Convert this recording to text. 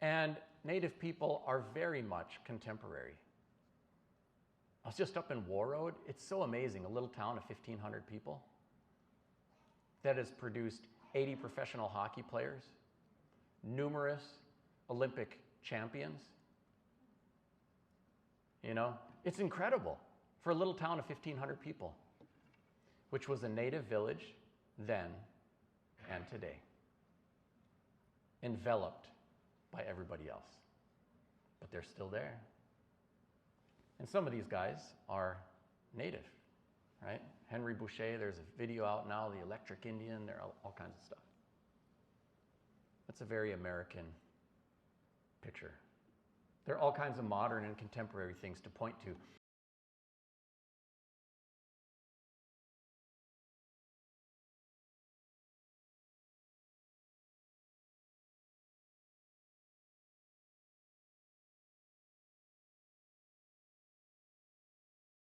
And Native people are very much contemporary. I was just up in Warroad. It's so amazing, a little town of 1,500 people that has produced 80 professional hockey players, numerous Olympic champions. You know, it's incredible for a little town of 1,500 people, which was a native village then and today, enveloped by everybody else. But they're still there. And some of these guys are native, right? Henry Boucher, there's a video out now, the Electric Indian, there are all kinds of stuff. That's a very American picture. There are all kinds of modern and contemporary things to point to.